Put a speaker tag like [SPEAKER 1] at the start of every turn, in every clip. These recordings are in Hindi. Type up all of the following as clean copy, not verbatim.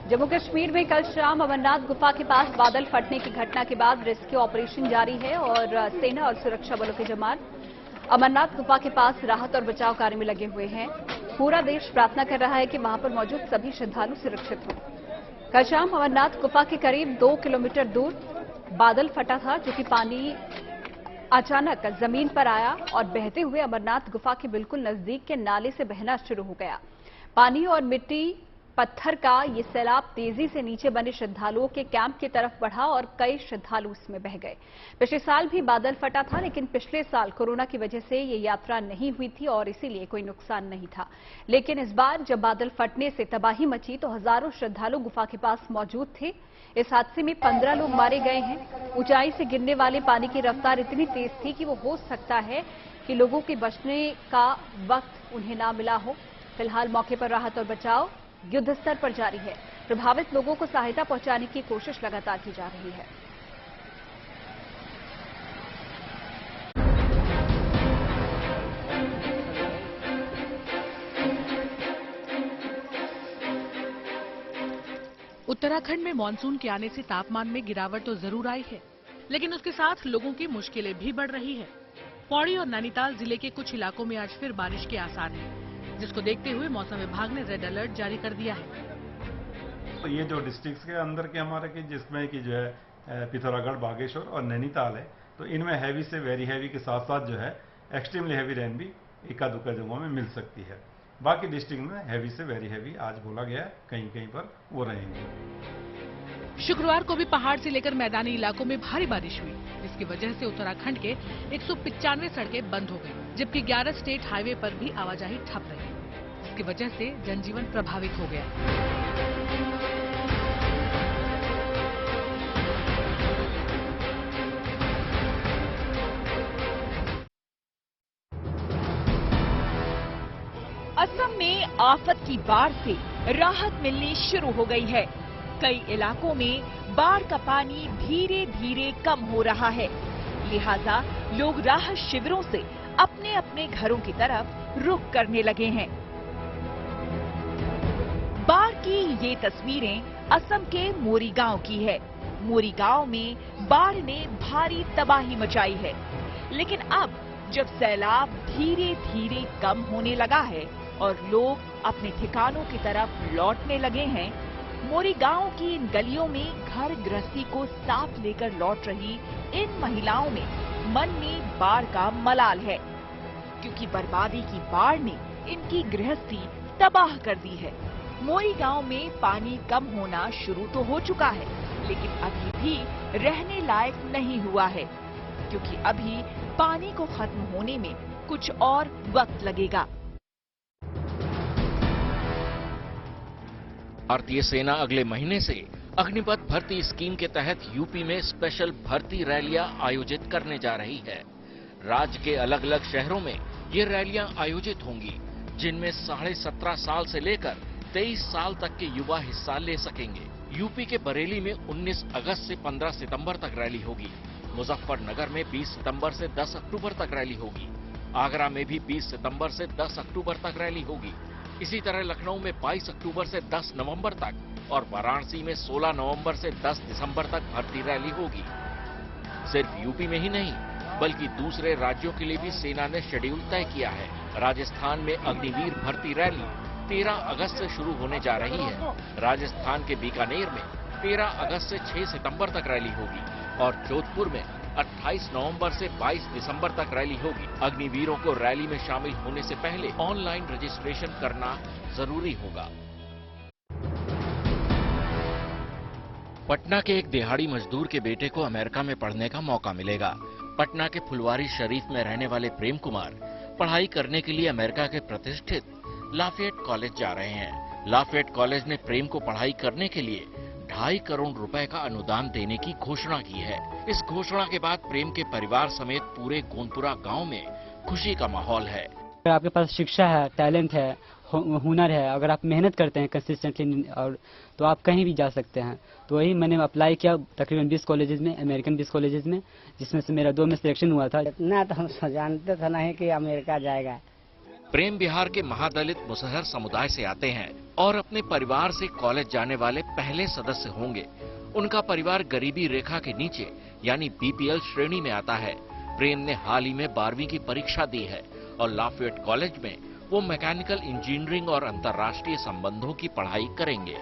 [SPEAKER 1] जम्मू कश्मीर में कल शाम अमरनाथ गुफा के पास बादल फटने की घटना के बाद रेस्क्यू ऑपरेशन जारी है और सेना और सुरक्षा बलों के जवान अमरनाथ गुफा के पास राहत और बचाव कार्य में लगे हुए हैं। पूरा देश प्रार्थना कर रहा है कि वहां पर मौजूद सभी श्रद्धालु सुरक्षित हों। कल शाम अमरनाथ गुफा के करीब 2 किलोमीटर दूर बादल फटा था, जो कि पानी अचानक जमीन पर आया और बहते हुए अमरनाथ गुफा के बिल्कुल नजदीक के नाले से बहना शुरू हो गया। पानी और मिट्टी पत्थर का ये सैलाब तेजी से नीचे बने श्रद्धालुओं के कैंप की तरफ बढ़ा और कई श्रद्धालु इसमें बह गए। पिछले साल भी बादल फटा था, लेकिन पिछले साल कोरोना की वजह से ये यात्रा नहीं हुई थी और इसीलिए कोई नुकसान नहीं था। लेकिन इस बार जब बादल फटने से तबाही मची तो हजारों श्रद्धालु गुफा के पास मौजूद थे। इस हादसे में 15 लोग मारे गए हैं। ऊंचाई से गिरने वाले पानी की रफ्तार इतनी तेज थी कि वो हो सकता है कि लोगों के बचने का वक्त उन्हें ना मिला हो। फिलहाल मौके पर राहत और बचाव युद्ध स्तर पर जारी है। प्रभावित लोगों को सहायता पहुंचाने की कोशिश लगातार की जा रही है।
[SPEAKER 2] उत्तराखंड में मानसून के आने से तापमान में गिरावट तो जरूर आई है, लेकिन उसके साथ लोगों की मुश्किलें भी बढ़ रही है। पौड़ी और नैनीताल जिले के कुछ इलाकों में आज फिर बारिश के आसार हैं, जिसको देखते हुए मौसम विभाग ने रेड अलर्ट जारी कर दिया है।
[SPEAKER 3] तो ये जो डिस्ट्रिक्ट्स के अंदर के हमारे की जिसमें कि जो है पिथौरागढ़, बागेश्वर और नैनीताल है, तो इनमें हैवी से वेरी हैवी के साथ साथ जो है एक्सट्रीमली हैवी रेन भी इक्का दुक्का जगहों में मिल सकती है। बाकी डिस्ट्रिक्ट में हैवी से वेरी हैवी आज बोला गया है, कहीं कहीं पर वो रहेंगे।
[SPEAKER 2] शुक्रवार को भी पहाड़ से लेकर मैदानी इलाकों में भारी बारिश हुई, जिसकी वजह से उत्तराखंड के 195 सड़कें बंद हो गई, जबकि 11 स्टेट हाईवे पर भी आवाजाही ठप रही, जिसकी वजह से जनजीवन प्रभावित हो गया।
[SPEAKER 4] असम में आफत की बाढ़ से राहत मिलनी शुरू हो गई है। कई इलाकों में बाढ़ का पानी धीरे धीरे कम हो रहा है, लिहाजा लोग राहत शिविरों से अपने अपने घरों की तरफ रुख करने लगे हैं। बाढ़ की ये तस्वीरें असम के मोरी गांव की है। मोरी गांव में बाढ़ ने भारी तबाही मचाई है, लेकिन अब जब सैलाब धीरे धीरे कम होने लगा है और लोग अपने ठिकानों की तरफ लौटने लगे हैं, मोरी गांव की इन गलियों में घर गृहस्थी को साथ लेकर लौट रही इन महिलाओं में मन में बाढ़ का मलाल है, क्योंकि बर्बादी की बाढ़ ने इनकी गृहस्थी तबाह कर दी है। मोरी गांव में पानी कम होना शुरू तो हो चुका है, लेकिन अभी भी रहने लायक नहीं हुआ है, क्योंकि अभी पानी को खत्म होने में कुछ और वक्त लगेगा।
[SPEAKER 5] भारतीय सेना अगले महीने से अग्निपथ भर्ती स्कीम के तहत यूपी में स्पेशल भर्ती रैलियां आयोजित करने जा रही है। राज्य के अलग अलग शहरों में ये रैलियां आयोजित होंगी, जिनमें 17.5 साल से लेकर 23 साल तक के युवा हिस्सा ले सकेंगे। यूपी के बरेली में 19 अगस्त से 15 सितंबर तक रैली होगी। मुजफ्फरनगर में 20 सितंबर से 10 अक्टूबर तक रैली होगी। आगरा में भी 20 सितंबर से 10 अक्टूबर तक रैली होगी। इसी तरह लखनऊ में 22 अक्टूबर से 10 नवंबर तक और वाराणसी में 16 नवंबर से 10 दिसंबर तक भर्ती रैली होगी। सिर्फ यूपी में ही नहीं, बल्कि दूसरे राज्यों के लिए भी सेना ने शेड्यूल तय किया है। राजस्थान में अग्निवीर भर्ती रैली 13 अगस्त से शुरू होने जा रही है। राजस्थान के बीकानेर में 13 अगस्त से 6 सितंबर तक रैली होगी और जोधपुर में 28 नवंबर से 22 दिसंबर तक रैली होगी। अग्निवीरों को रैली में शामिल होने से पहले ऑनलाइन रजिस्ट्रेशन करना जरूरी होगा। पटना के एक दिहाड़ी मजदूर के बेटे को अमेरिका में पढ़ने का मौका मिलेगा। पटना के फुलवारी शरीफ में रहने वाले प्रेम कुमार पढ़ाई करने के लिए अमेरिका के प्रतिष्ठित लाफेट कॉलेज जा रहे हैं। लाफेट कॉलेज ने प्रेम को पढ़ाई करने के लिए 2.5 करोड़ रुपए का अनुदान देने की घोषणा की है। इस घोषणा के बाद प्रेम के परिवार समेत पूरे गोंदपुरा गांव में खुशी का माहौल है।
[SPEAKER 6] अगर आपके पास शिक्षा है, टैलेंट है, हुनर है, अगर आप मेहनत करते हैं कंसिस्टेंटली और तो आप कहीं भी जा सकते हैं। तो वही मैंने अप्लाई किया तकरीबन 20 कॉलेजेस में, अमेरिकन 20 कॉलेजेस में, जिसमें से मेरा 2 में सिलेक्शन हुआ था।
[SPEAKER 7] इतना तो हम जानते थे नहीं कि अमेरिका जाएगा।
[SPEAKER 5] प्रेम बिहार के महादलित मुसहर समुदाय से आते हैं और अपने परिवार से कॉलेज जाने वाले पहले सदस्य होंगे। उनका परिवार गरीबी रेखा के नीचे यानी बीपीएल श्रेणी में आता है। प्रेम ने हाल ही में 12वीं की परीक्षा दी है और लाफेट कॉलेज में वो मैकेनिकल इंजीनियरिंग और अंतर्राष्ट्रीय संबंधों की पढ़ाई करेंगे।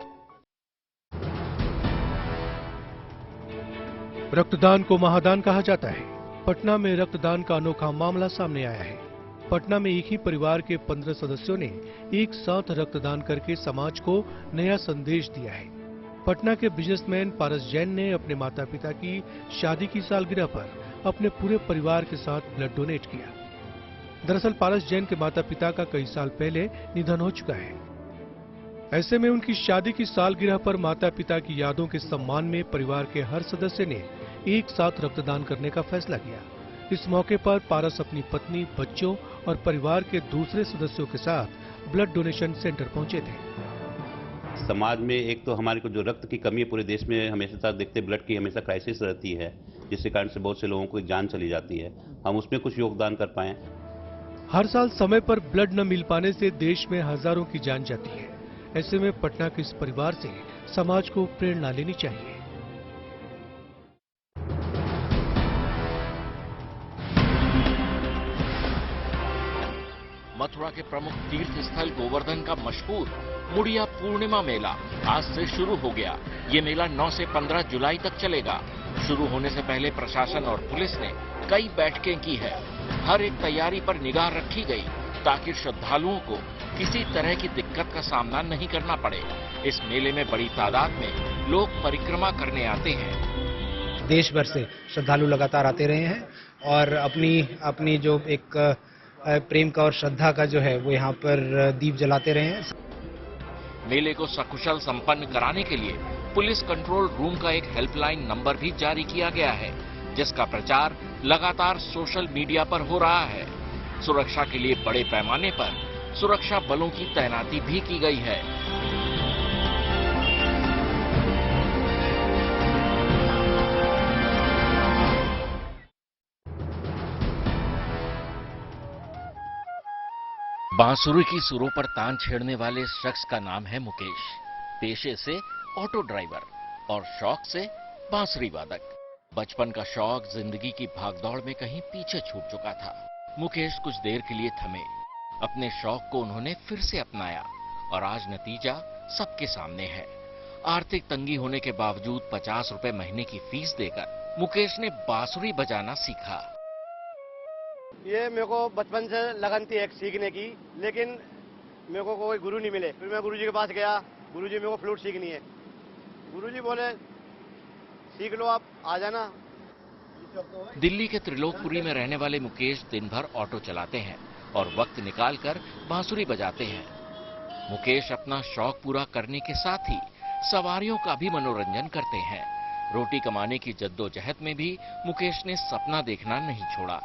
[SPEAKER 7] रक्तदान को महादान कहा जाता है। पटना में रक्तदान का अनोखा मामला सामने आया है। पटना में एक ही परिवार के 15 सदस्यों ने एक साथ रक्तदान करके समाज को नया संदेश दिया है। पटना के बिजनेसमैन पारस जैन ने अपने माता पिता की शादी की सालगिरह पर अपने पूरे परिवार के साथ ब्लड डोनेट किया। दरअसल पारस जैन के माता पिता का कई साल पहले निधन हो चुका है। ऐसे में उनकी शादी की सालगिरह पर माता पिता की यादों के सम्मान में परिवार के हर सदस्य ने एक साथ रक्तदान करने का फैसला किया। इस मौके पर पारस अपनी पत्नी, बच्चों और परिवार के दूसरे सदस्यों के साथ ब्लड डोनेशन सेंटर पहुंचे थे।
[SPEAKER 8] समाज में एक तो हमारे को जो रक्त की कमी है पूरे देश में हमेशा देखते, ब्लड की हमेशा क्राइसिस रहती है, जिसके कारण से बहुत से लोगों को जान चली जाती है। हम उसमें कुछ योगदान कर पाए।
[SPEAKER 7] हर साल समय पर ब्लड न मिल पाने से देश में हजारों की जान जाती है। ऐसे में पटना के इस परिवार से समाज को प्रेरणा लेनी चाहिए।
[SPEAKER 5] मथुरा के प्रमुख तीर्थ स्थल गोवर्धन का मशहूर मुड़िया पूर्णिमा मेला आज से शुरू हो गया। ये मेला 9 से 15 जुलाई तक चलेगा। शुरू होने से पहले प्रशासन और पुलिस ने कई बैठकें की है। हर एक तैयारी पर निगाह रखी गई ताकि श्रद्धालुओं को किसी तरह की दिक्कत का सामना नहीं करना पड़े। इस मेले में बड़ी तादाद में लोग परिक्रमा करने आते हैं।
[SPEAKER 9] देश भर से श्रद्धालु लगातार आते रहे हैं और अपनी जो एक प्रेम का और श्रद्धा का जो है वो यहाँ पर दीप जलाते रहे हैं।
[SPEAKER 5] मेले को सकुशल संपन्न कराने के लिए पुलिस कंट्रोल रूम का एक हेल्पलाइन नंबर भी जारी किया गया है, जिसका प्रचार लगातार सोशल मीडिया पर हो रहा है। सुरक्षा के लिए बड़े पैमाने पर सुरक्षा बलों की तैनाती भी की गई है। बांसुरी की सुरों पर तान छेड़ने वाले इस शख्स का नाम है मुकेश। पेशे से ऑटो ड्राइवर और शौक से बांसुरी वादक। बचपन का शौक जिंदगी की भागदौड़ में कहीं पीछे छूट चुका था। मुकेश कुछ देर के लिए थमे। अपने शौक को उन्होंने फिर से अपनाया और आज नतीजा सबके सामने है। आर्थिक तंगी होने के बावजूद 50 रुपए महीने की फीस देकर मुकेश ने बांसुरी बजाना सीखा।
[SPEAKER 10] ये मेरे को बचपन से लगन थी एक सीखने की, लेकिन मेरे को कोई गुरु नहीं मिले। फिर मैं गुरुजी के पास गया, गुरुजी मेरे को फ्लूट सीखनी है। गुरुजी बोले सीख लो, आप आ जाना।
[SPEAKER 5] दिल्ली के त्रिलोकपुरी में रहने वाले मुकेश दिन भर ऑटो चलाते हैं और वक्त निकालकर बांसुरी बजाते हैं। मुकेश अपना शौक पूरा करने के साथ ही सवारियों का भी मनोरंजन करते हैं। रोटी कमाने की जद्दोजहद में भी मुकेश ने सपना देखना नहीं छोड़ा।